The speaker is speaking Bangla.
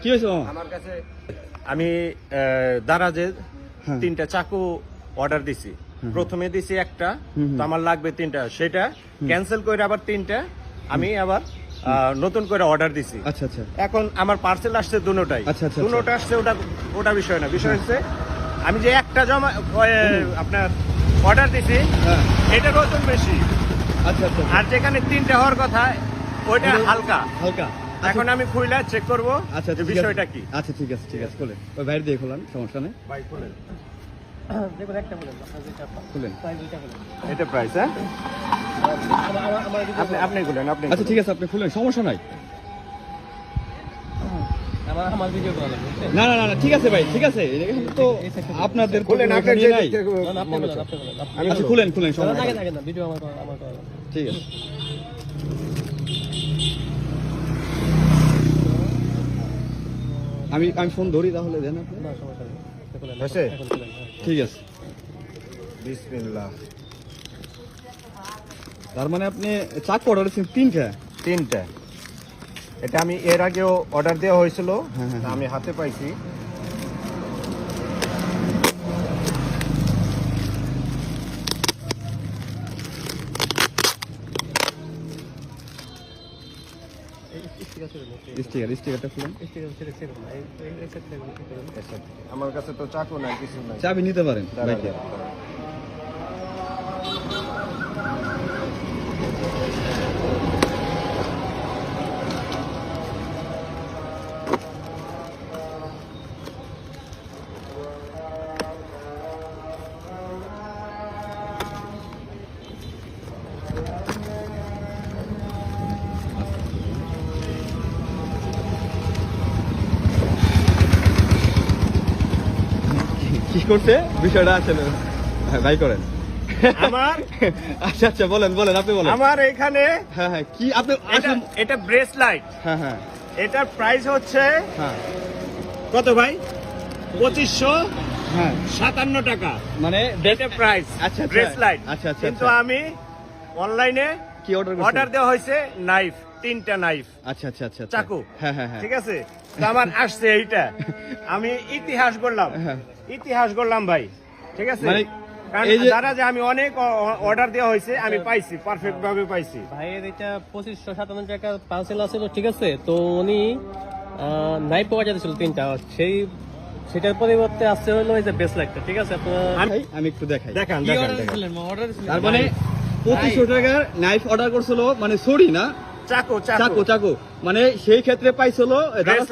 কি হয়েছে মামা? আমার কাছে আমি দারাজে 3টা চাকু অর্ডার দিছি। প্রথমে দিছি একটা, তো আমার লাগবে 3টা, সেটা ক্যান্সেল করে আবার 3টা আমি আবার নতুন করে অর্ডার দিছি। আচ্ছা আচ্ছা এখন আমার পার্সেল আসছে দুটোটাই। আচ্ছা, আচ্ছা, দুটোটা আসছে, ওটা বিষয় না। বিষয় হচ্ছে আমি যে একটা আপনার অর্ডার দিছি, হ্যাঁ এটার ওজন বেশি, আচ্ছা আচ্ছা আর যেখানে 3টা হওয়ার কথা ওইটা হালকা। হালকা। এখন আমি খুইলা চেক করব আচ্ছা যে ঠিক আছে। বিষয়টা কি। আচ্ছা ঠিক আছে ঠিক আছে, খোলেন ওই বাইরে দিয়ে খোলান, সমস্যা নেই। ভাই খুলেন, দেখুন একটা বলেন খুলেন। প্রাইস দুইটা বলেন এটা প্রাইস। হ্যাঁ, আপনি খুলেন, আপনি আচ্ছা ঠিক আছে, আপনি খুলেন, সমস্যা নাই। আমার ভিডিও করা লাগবে না না না না, ঠিক আছে ভাই, ঠিক আছে, এখন তো আপনাদের খুলেন, কোনো আপনার এখানে যে নাই। আপনি বলেন আচ্ছা খুলেন খুলেন, সমস্যা আগে নাই। থাকে না ভিডিও আমার করা লাগবে ঠিক আছে। আমি ফোন ধরি তাহলে, দেন আপনি। না সমস্যা নেই দেখুন হয়েছে? এখন খুলেন ঠিক আছে। বিসমিল্লাহ। তার মানে আপনি চাকু অর্ডার দিচ্ছেন 3টা? 3টা। এটা আমি এর আগেও অর্ডার দেওয়া হয়েছিল, হ্যাঁ, হ্যাঁ, আমি হাতে পাইছি। স্টিকারটা খুলেন। আমার কাছে তো চাকু নাই, কিছু নাই। চাবি নিতে পারেন বাইকে। কি করছে বিষয়টা আছে, ভাই করেন। আমার আচ্ছা আচ্ছা, বলেন বলেন, আপনি বলেন। আমার এখানে হ্যাঁ হ্যাঁ, কি আপনি এটা ব্রেসলাইট। হ্যাঁ হ্যাঁ এটার প্রাইস হচ্ছে হ্যাঁ কত ভাই? 2557 হ্যাঁ, টাকা। মানে এটা প্রাইস। আচ্ছা, আচ্ছা। ব্রেসলাইট। আচ্ছা, আচ্ছা, কিন্তু আচ্ছা। আমি অনলাইনে কি অর্ডার অর্ডার দেওয়া হয়েছে নাইফ, 3টা নাইফ, আচ্ছা আচ্ছা আচ্ছা আচ্ছা। চাকু। হ্যাঁ হ্যাঁ হ্যাঁ, ঠিক আছে, তো আমার আসছে এইটা। আমি ইতিহাস করলাম, হ্যাঁ। ইতিহাস করলাম ভাই। ঠিক আছে, মানে কারণ এই যে- যারা যে আমি অনেক অর্ডার দেওয়া হয়েছে, আমি পাইছি, পারফেক্ট ভাবে পাইছি। ভাইয়ের এটা 2557 টাকা পার্সেল আছিল, ঠিক আছে। তো উনি নাইফ অর্ডার দিয়েছিল 3টা, সেটার পরিবর্তে আসছে হলো এই যে বেসলাইটটা, ঠিক আছে। আপনার আমি একটু দেখাই। দেখান, কি দেখান, অর্ডার দেখান। দিয়েছিলেন? অর্ডার দিয়েছিলেন তার মানে 2500 টাকার নাইফ অর্ডার করছিল, মানে সরি না, চাকু, চাকু। চাকু চাকু, মানে সেই ক্ষেত্রে পাইছিল